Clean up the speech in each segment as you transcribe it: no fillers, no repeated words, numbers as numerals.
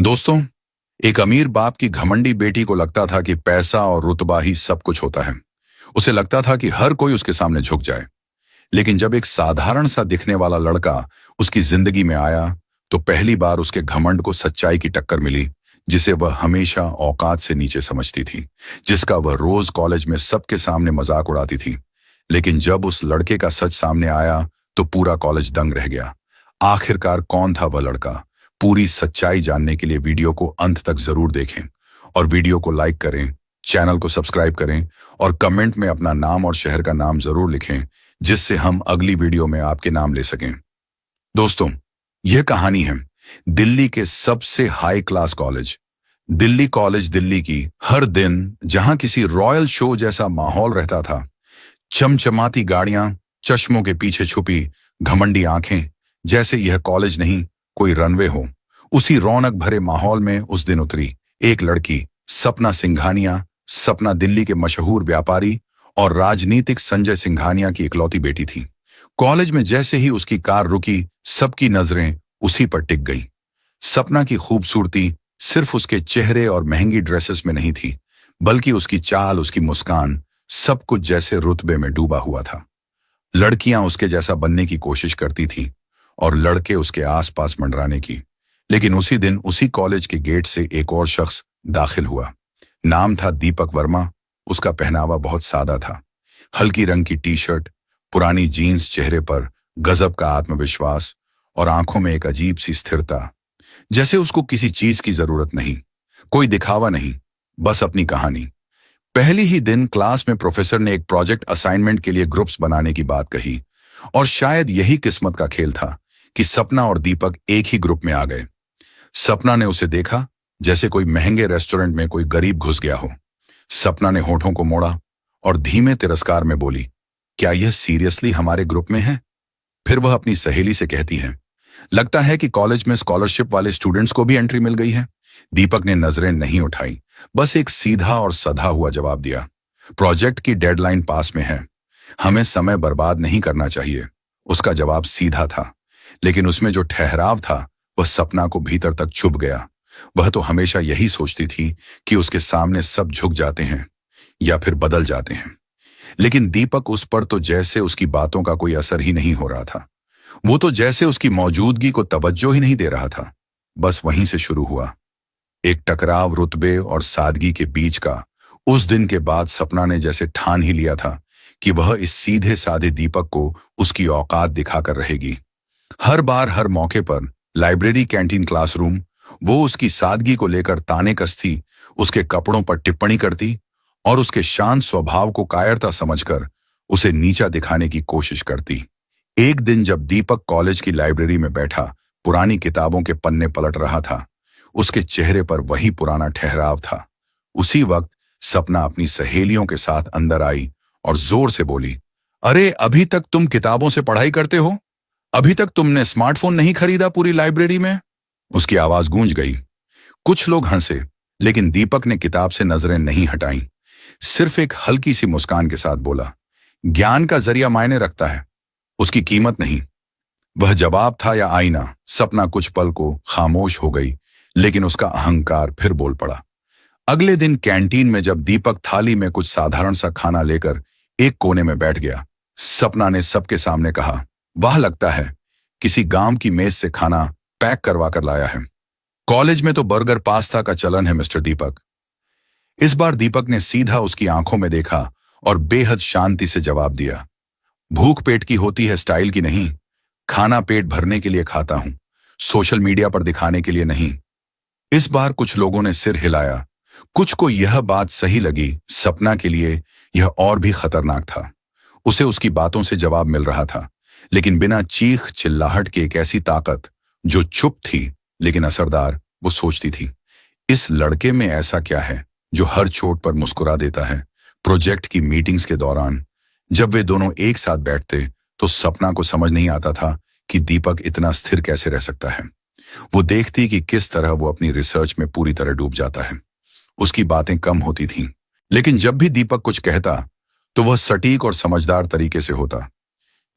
दोस्तों, एक अमीर बाप की घमंडी बेटी को लगता था कि पैसा और रुतबा ही सब कुछ होता है। उसे लगता था कि हर कोई उसके सामने झुक जाए। लेकिन जब एक साधारण सा दिखने वाला लड़का उसकी जिंदगी में आया, तो पहली बार उसके घमंड को सच्चाई की टक्कर मिली, जिसे वह हमेशा औकात से नीचे समझती थी, जिसका वह रोज कॉलेज में सबके सामने मजाक उड़ाती थी। लेकिन जब उस लड़के का सच सामने आया, तो पूरा कॉलेज दंग रह गया। आखिरकार कौन था वह लड़का? पूरी सच्चाई जानने के लिए वीडियो को अंत तक जरूर देखें और वीडियो को लाइक करें, चैनल को सब्सक्राइब करें और कमेंट में अपना नाम और शहर का नाम जरूर लिखें, जिससे हम अगली वीडियो में आपके नाम ले सकें। दोस्तों, यह कहानी है दिल्ली के सबसे high class college, Delhi college. Delhi की हर दिन जहां किसी रॉयल शो जैसा माहौल रहता था। चमचमाती गाड़ियां, चश्मों के पीछे छुपी घमंडी आंखें, जैसे यह कॉलेज नहीं कोई रनवे हो। उसी रौनक भरे माहौल में उस दिन उतरी एक लड़की, सपना सिंघानिया। सपना दिल्ली के मशहूर व्यापारी और राजनीतिक संजय सिंघानिया की इकलौती बेटी थी। कॉलेज में जैसे ही उसकी कार रुकी, सबकी नजरें उसी पर टिक गईं। सपना की खूबसूरती सिर्फ उसके चेहरे और महंगी ड्रेसेस में नहीं थी, बल्कि उसकी चाल, उसकी मुस्कान, सब कुछ जैसे रुतबे में डूबा हुआ था। लड़कियां उसके जैसा बनने की कोशिश करती थीं और लड़के उसके आसपास मंडराने की। लेकिन उसी दिन उसी कॉलेज के गेट से एक और शख्स दाखिल हुआ। नाम था दीपक वर्मा। उसका पहनावा बहुत सादा था। हल्की रंग की टी शर्ट, पुरानी जीन्स, चेहरे पर गजब का आत्मविश्वास और आंखों में एक अजीब सी स्थिरता, जैसे उसको किसी चीज की जरूरत नहीं, कोई दिखावा नहीं, बस अपनी कहानी। पहली ही दिन क्लास में प्रोफेसर ने एक प्रोजेक्ट असाइनमेंट के लिए ग्रुप्स बनाने की बात कही, और शायद यही किस्मत का खेल था कि सपना और दीपक एक ही ग्रुप में आ गए। सपना ने उसे देखा जैसे कोई महंगे रेस्टोरेंट में कोई गरीब घुस गया हो। सपना ने होठों को मोड़ा और धीमे तिरस्कार में बोली, क्या यह सीरियसली हमारे ग्रुप में है? फिर वह अपनी सहेली से कहती है, लगता है कि कॉलेज में स्कॉलरशिप वाले स्टूडेंट्स को भी एंट्री मिल गई है। दीपक ने नजरें नहीं उठाई, बस एक सीधा और सधा हुआ जवाब दिया, प्रोजेक्ट की डेडलाइन पास में है, हमें समय बर्बाद नहीं करना चाहिए। उसका जवाब सीधा था, लेकिन उसमें जो ठहराव था वह सपना को भीतर तक छुप गया। वह तो हमेशा यही सोचती थी कि उसके सामने सब झुक जाते हैं या फिर बदल जाते हैं। लेकिन दीपक उस पर तो जैसे उसकी बातों का कोई असर ही नहीं हो रहा था। वो तो जैसे उसकी मौजूदगी को तवज्जो ही नहीं दे रहा था। बस वहीं से शुरू हुआ एक टकराव, रुतबे और सादगी के बीच का। उस दिन के बाद सपना ने जैसे ठान ही लिया था कि वह इस सीधे साधे दीपक को उसकी औकात दिखाकर रहेगी। हर बार, हर मौके पर, लाइब्रेरी, कैंटीन, क्लासरूम, वो उसकी सादगी को लेकर ताने कसती, उसके कपड़ों पर टिप्पणी करती और उसके शांत स्वभाव को कायरता समझकर उसे नीचा दिखाने की कोशिश करती। एक दिन जब दीपक कॉलेज की लाइब्रेरी में बैठा पुरानी किताबों के पन्ने पलट रहा था, उसके चेहरे पर वही पुराना ठहराव था। उसी वक्त सपना अपनी सहेलियों के साथ अंदर आई और जोर से बोली, अरे अभी तक तुम किताबों से पढ़ाई करते हो? अभी तक तुमने स्मार्टफोन नहीं खरीदा पूरी लाइब्रेरी में? उसकी आवाज गूंज गई। कुछ लोग हंसे, लेकिन दीपक ने किताब से नजरें नहीं हटाई। सिर्फ एक हल्की सी मुस्कान के साथ बोला, ज्ञान का जरिया मायने रखता है, उसकी कीमत नहीं। वह जवाब था या आईना? सपना कुछ पल को खामोश हो गई, लेकिन उसका अहंकार फिर बोल पड़ा। अगले दिन कैंटीन में जब दीपक थाली में कुछ साधारण सा खाना लेकर एक कोने में बैठ गया, सपना ने सबके सामने कहा, वाह, लगता है किसी गांव की मेज से खाना पैक करवा कर लाया है। कॉलेज में तो बर्गर पास्ता का चलन है मिस्टर दीपक। इस बार दीपक ने सीधा उसकी आंखों में देखा और बेहद शांति से जवाब दिया, भूख पेट की होती है, स्टाइल की नहीं। खाना पेट भरने के लिए खाता हूं, सोशल मीडिया पर दिखाने के लिए नहीं। इस बार कुछ लोगों ने सिर हिलाया। कुछ को यह बात सही लगी। सपना के लिए यह और भी खतरनाक था। उसे उसकी बातों से जवाब मिल रहा था, लेकिन बिना चीख चिल्लाहट की एक ऐसी ताकत जो चुप थी लेकिन असरदार। वो सोचती थी, इस लड़के में ऐसा क्या है जो हर चोट पर मुस्कुरा देता है? प्रोजेक्ट की मीटिंग्स के दौरान जब वे दोनों एक साथ बैठते, तो सपना को समझ नहीं आता था कि दीपक इतना स्थिर कैसे रह सकता है। वो देखती कि किस तरह वो अपनी रिसर्च में पूरी तरह डूब जाता है। उसकी बातें कम होती थीं, लेकिन जब भी दीपक कुछ कहता तो वह सटीक और समझदार तरीके से होता।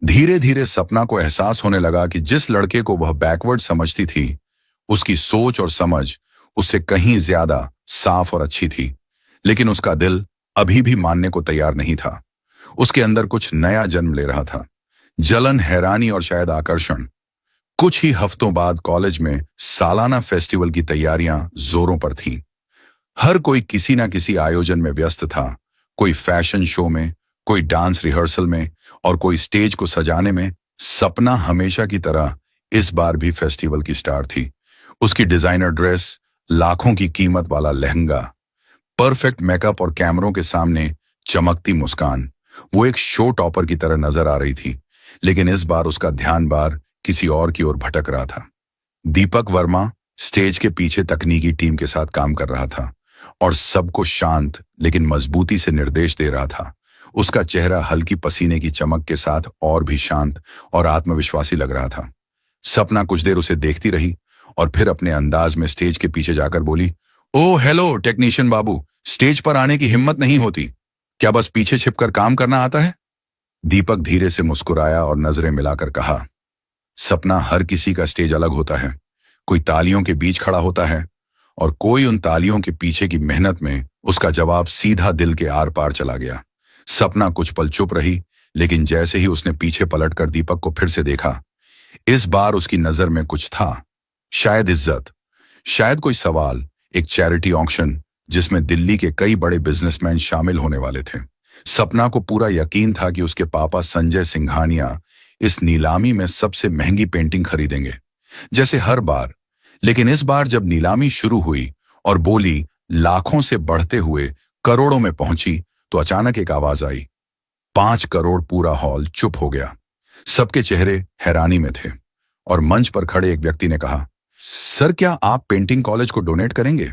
धीरे धीरे सपना को एहसास होने लगा कि जिस लड़के को वह बैकवर्ड समझती थी, उसकी सोच और समझ उससे कहीं ज्यादा साफ और अच्छी थी, लेकिन उसका दिल अभी भी मानने को तैयार नहीं था। उसके अंदर कुछ नया जन्म ले रहा था, जलन, हैरानी और शायद आकर्षण। कुछ ही हफ्तों बाद कॉलेज में सालाना फेस्टिवल की तैयारियां जोरों पर थीं। हर कोई किसी ना किसी आयोजन में व्यस्त था, कोई फैशन शो में, कोई डांस रिहर्सल में और कोई स्टेज को सजाने में। सपना हमेशा की तरह इस बार भी फेस्टिवल की स्टार थी। उसकी डिजाइनर ड्रेस, लाखों की कीमत वाला लहंगा, परफेक्ट मेकअप और कैमरों के सामने चमकती मुस्कान, वो एक शो टॉपर की तरह नजर आ रही थी। लेकिन इस बार उसका ध्यान बार किसी और की ओर भटक रहा था। दीपक वर्मा स्टेज के पीछे तकनीकी टीम के साथ काम कर रहा था और सबको शांत लेकिन मजबूती से निर्देश दे रहा था। उसका चेहरा हल्की पसीने की चमक के साथ और भी शांत और आत्मविश्वासी लग रहा था। सपना कुछ देर उसे देखती रही और फिर अपने अंदाज में स्टेज के पीछे जाकर बोली, ओह हेलो टेक्नीशियन बाबू, स्टेज पर आने की हिम्मत नहीं होती क्या? बस पीछे छिपकर काम करना आता है? दीपक धीरे से मुस्कुराया और नजरें मिलाकर कहा, सपना, हर किसी का स्टेज अलग होता है। कोई तालियों के बीच खड़ा होता है और कोई उन तालियों के पीछे की मेहनत में। उसका जवाब सीधा दिल के आर पार चला गया। सपना कुछ पल चुप रही, लेकिन जैसे ही उसने पीछे पलटकर दीपक को फिर से देखा, इस बार उसकी नजर में कुछ था। शायद इज्जत, शायद कोई सवाल, एक चैरिटी ऑक्शन जिसमें दिल्ली के कई बड़े बिजनेसमैन शामिल होने वाले थे। सपना को पूरा यकीन था कि उसके पापा संजय सिंघानिया इस नीलामी में सबसे महंगी पेंटिंग खरीदेंगे, जैसे हर बार। लेकिन इस बार जब नीलामी शुरू हुई और बोली लाखों से बढ़ते हुए करोड़ों में पहुंची, तो अचानक एक आवाज आई, 5 करोड़। पूरा हॉल चुप हो गया। सबके चेहरे हैरानी में थे और मंच पर खड़े एक व्यक्ति ने कहा, सर, क्या आप पेंटिंग कॉलेज को डोनेट करेंगे?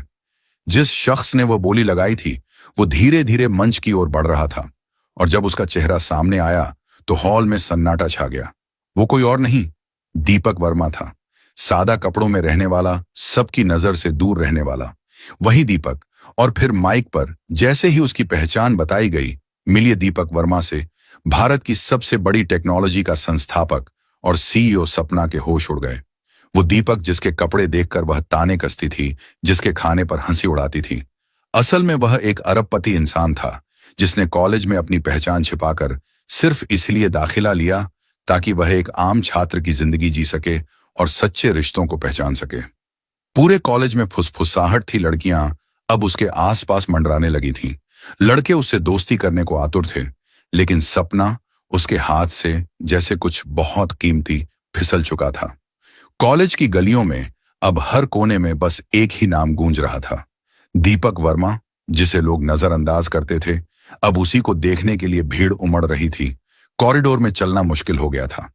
जिस शख्स ने वो बोली लगाई थी वो धीरे धीरे मंच की ओर बढ़ रहा था और जब उसका चेहरा सामने आया तो हॉल में सन्नाटा छा गया। वो कोई और नहीं, दीपक वर्मा था। सादा कपड़ों में रहने वाला, सबकी नजर से दूर रहने वाला, वही दीपक। और फिर माइक पर जैसे ही उसकी पहचान बताई गई, मिलिए दीपक वर्मा से, भारत की सबसे बड़ी टेक्नोलॉजी का संस्थापक और सीईओ। सपना के होश उड़ गए। वो दीपक जिसके कपड़े देखकर वह ताने कसती थी, जिसके खाने पर हंसी उड़ाती थी, असल में वह एक अरबपति इंसान था जिसने कॉलेज में अपनी पहचान छिपाकर सिर्फ इसलिए दाखिला लिया ताकि वह एक आम छात्र की जिंदगी जी सके और सच्चे रिश्तों को पहचान सके। पूरे कॉलेज में फुसफुसाहट थी। लड़कियां अब उसके आसपास मंडराने लगी थीं। लड़के उससे दोस्ती करने को आतुर थे, लेकिन सपना उसके हाथ से जैसे कुछ बहुत कीमती फिसल चुका था। कॉलेज की गलियों में अब हर कोने में बस एक ही नाम गूंज रहा था, दीपक वर्मा। जिसे लोग नजरअंदाज करते थे, अब उसी को देखने के लिए भीड़ उमड़ रही थी। कॉरिडोर में चलना मुश्किल हो गया था।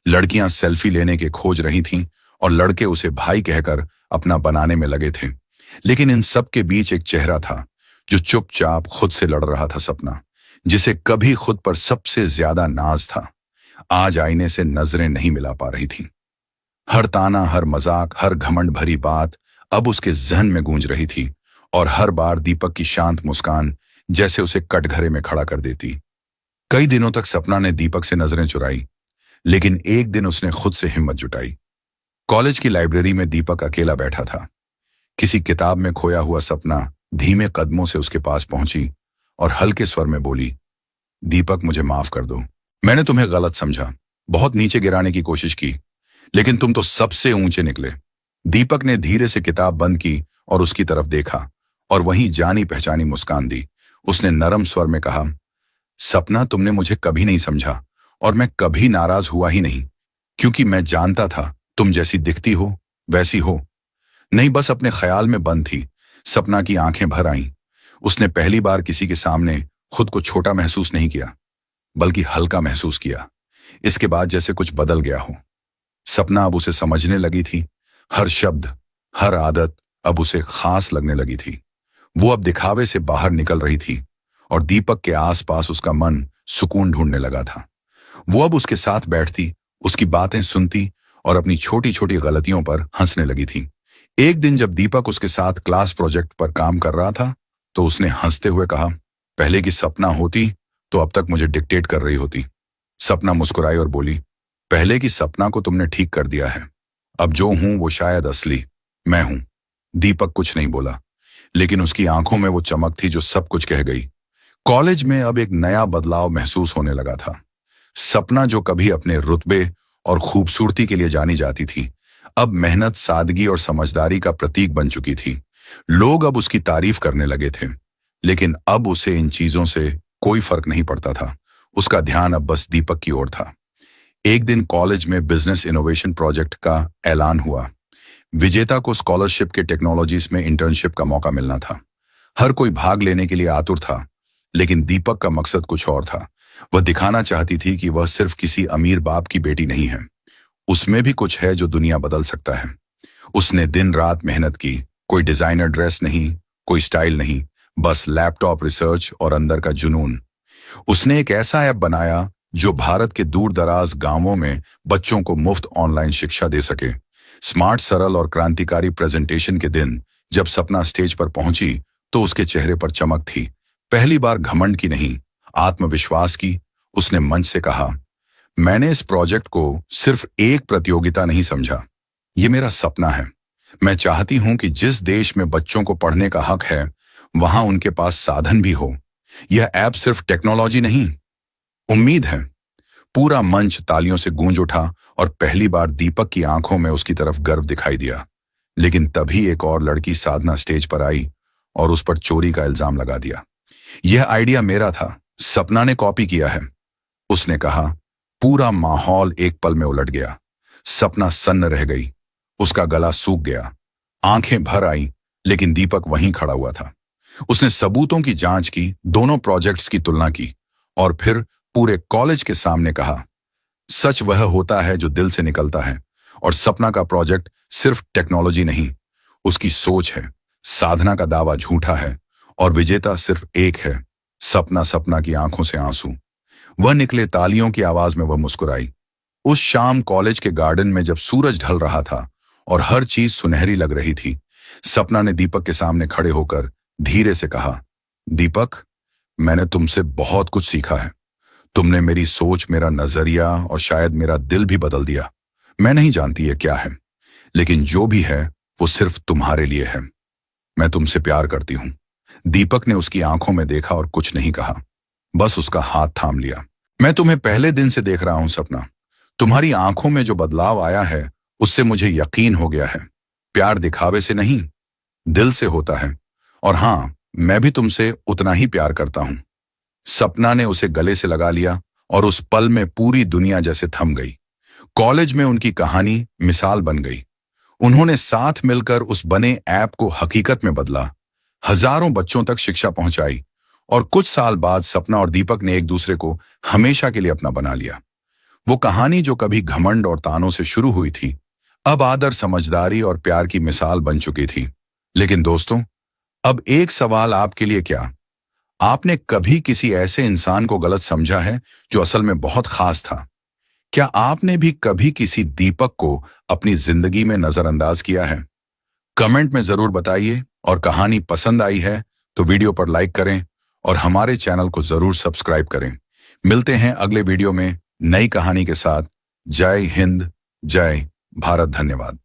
लड़कियां सेल्फी लेने के खोज रही थीं और लड़के उसे भाई कहकर अपना बनाने में लगे थे। लेकिन इन सब के बीच एक चेहरा था जो चुपचाप खुद से लड़ रहा था। सपना, जिसे कभी खुद पर सबसे ज्यादा नाज था, आज आईने से नजरें नहीं मिला पा रही थी। हर ताना, हर मजाक, हर घमंड भरी बात अब उसके जहन में गूंज रही थी और हर बार दीपक की शांत मुस्कान जैसे उसे कटघरे में खड़ा कर देती। कई दिनों तक सपना ने दीपक से नजरें चुराई, लेकिन एक दिन उसने खुद से हिम्मत जुटाई। कॉलेज की लाइब्रेरी में दीपक अकेला बैठा था। किसी किताब में खोया हुआ सपना धीमे कदमों से उसके पास पहुंची और हल्के स्वर में बोली, दीपक, मुझे माफ कर दो। मैंने तुम्हें गलत समझा, बहुत नीचे गिराने की कोशिश की, लेकिन तुम तो सबसे ऊंचे निकले। दीपक ने धीरे से किताब बंद की और उसकी तरफ देखा और वहीं जानी पहचानी मुस्कान दी। उसने नरम स्वर में कहा, सपना, तुमने मुझे कभी नहीं समझा और मैं कभी नाराज हुआ ही नहीं, क्योंकि मैं जानता था तुम जैसी दिखती हो वैसी हो नहीं, बस अपने ख्याल में बंद थी। सपना की आंखें भर आईं। उसने पहली बार किसी के सामने खुद को छोटा महसूस नहीं किया, बल्कि हल्का महसूस किया। इसके बाद जैसे कुछ बदल गया हो। सपना अब उसे समझने लगी थी। हर शब्द, हर आदत अब उसे खास लगने लगी थी। वो अब दिखावे से बाहर निकल रही थी और दीपक के आसपास उसका मन सुकून ढूंढने लगा था। वो अब उसके साथ बैठती, उसकी बातें सुनती और अपनी छोटी छोटी गलतियों पर हंसने लगी थी। एक दिन जब दीपक उसके साथ क्लास प्रोजेक्ट पर काम कर रहा था, तो उसने हंसते हुए कहा, पहले की सपना होती तो अब तक मुझे डिक्टेट कर रही होती। सपना मुस्कुराई और बोली, पहले की सपना को तुमने ठीक कर दिया है। अब जो हूं वो शायद असली मैं हूं। दीपक कुछ नहीं बोला, लेकिन उसकी आंखों में वो चमक थी जो सब कुछ कह गई। कॉलेज में अब एक नया बदलाव महसूस होने लगा था। सपना जो कभी अपने रुतबे और खूबसूरती के लिए जानी जाती थी, अब मेहनत, सादगी और समझदारी का प्रतीक बन चुकी थी। लोग अब उसकी तारीफ करने लगे थे, लेकिन अब उसे इन चीजों से कोई फर्क नहीं पड़ता था। उसका ध्यान अब बस दीपक की ओर था। एक दिन कॉलेज में बिजनेस इनोवेशन प्रोजेक्ट का ऐलान हुआ। विजेता को स्कॉलरशिप के टेक्नोलॉजीज में इंटर्नशिप का मौका मिलना था। हर कोई भाग लेने के लिए आतुर था, लेकिन दीपक का मकसद कुछ और था। वह दिखाना चाहती थी कि वह सिर्फ किसी अमीर बाप की बेटी नहीं है, उसमें भी कुछ है जो दुनिया बदल सकता है। उसने दिन रात मेहनत की। कोई डिजाइनर ड्रेस नहीं, कोई स्टाइल नहीं, बस लैपटॉप, रिसर्च और अंदर का जुनून। उसने एक ऐसा ऐप बनाया जो भारत के दूर दराज गांवों में बच्चों को मुफ्त ऑनलाइन शिक्षा दे सके। स्मार्ट, सरल और क्रांतिकारी प्रेजेंटेशन के दिन जब सपना स्टेज पर पहुंची तो उसके चेहरे पर चमक थी। पहली बार घमंड की नहीं, आत्मविश्वास की। उसने मंच से कहा, मैंने इस प्रोजेक्ट को सिर्फ एक प्रतियोगिता नहीं समझा, ये मेरा सपना है। मैं चाहती हूं कि जिस देश में बच्चों को पढ़ने का हक है, वहां उनके पास साधन भी हो। यह ऐप सिर्फ टेक्नोलॉजी नहीं, उम्मीद है। पूरा मंच तालियों से गूंज उठा और पहली बार दीपक की आंखों में उसकी तरफ गर्व दिखाई दिया। लेकिन तभी एक और लड़की, साधना, स्टेज पर आई और उस पर चोरी का इल्जाम लगा दिया। यह आइडिया मेरा था, सपना ने कॉपी किया है, उसने कहा। पूरा माहौल एक पल में उलट गया। सपना सन्न रह गई, उसका गला सूख गया, आंखें भर आई, लेकिन दीपक वहीं खड़ा हुआ था। उसने सबूतों की जांच की, दोनों प्रोजेक्ट्स की तुलना की और फिर पूरे कॉलेज के सामने कहा, सच वह होता है जो दिल से निकलता है, और सपना का प्रोजेक्ट सिर्फ टेक्नोलॉजी नहीं, उसकी सोच है। साधना का दावा झूठा है और विजेता सिर्फ एक है। सपना। सपना की आंखों से आंसू। वह निकले, तालियों की आवाज में वह मुस्कुराई। उस शाम कॉलेज के गार्डन में जब सूरज ढल रहा था और हर चीज सुनहरी लग रही थी, सपना ने दीपक के सामने खड़े होकर धीरे से कहा, दीपक, मैंने तुमसे बहुत कुछ सीखा है। तुमने मेरी सोच, मेरा नजरिया और शायद मेरा दिल भी बदल दिया। मैं नहीं जानती ये क्या है, लेकिन जो भी है वो सिर्फ तुम्हारे लिए है। मैं तुमसे प्यार करती हूं। दीपक ने उसकी आंखों में देखा और कुछ नहीं कहा, बस उसका हाथ थाम लिया। मैं तुम्हें पहले दिन से देख रहा हूं सपना। तुम्हारी आंखों में जो बदलाव आया है उससे मुझे यकीन हो गया है। प्यार दिखावे से नहीं, दिल से होता है। और हां, मैं भी तुमसे उतना ही प्यार करता हूं। सपना ने उसे गले से लगा लिया और उस पल में पूरी दुनिया जैसे थम गई। कॉलेज में उनकी कहानी मिसाल बन गई। उन्होंने साथ मिलकर उस बने ऐप को हकीकत में बदला, हजारों बच्चों तक शिक्षा पहुंचाई और कुछ साल बाद सपना और दीपक ने एक दूसरे को हमेशा के लिए अपना बना लिया। वो कहानी जो कभी घमंड और तानों से शुरू हुई थी, अब आदर, समझदारी और प्यार की मिसाल बन चुकी थी। लेकिन दोस्तों, अब एक सवाल आपके लिए, क्या आपने कभी किसी ऐसे इंसान को गलत समझा है जो असल में बहुत खास था? क्या आपने भी कभी किसी दीपक को अपनी जिंदगी में नजरअंदाज किया है? कमेंट में जरूर बताइए, और कहानी पसंद आई है तो वीडियो पर लाइक करें और हमारे चैनल को जरूर सब्सक्राइब करें। मिलते हैं अगले वीडियो में नई कहानी के साथ। जय हिंद, जय भारत, धन्यवाद।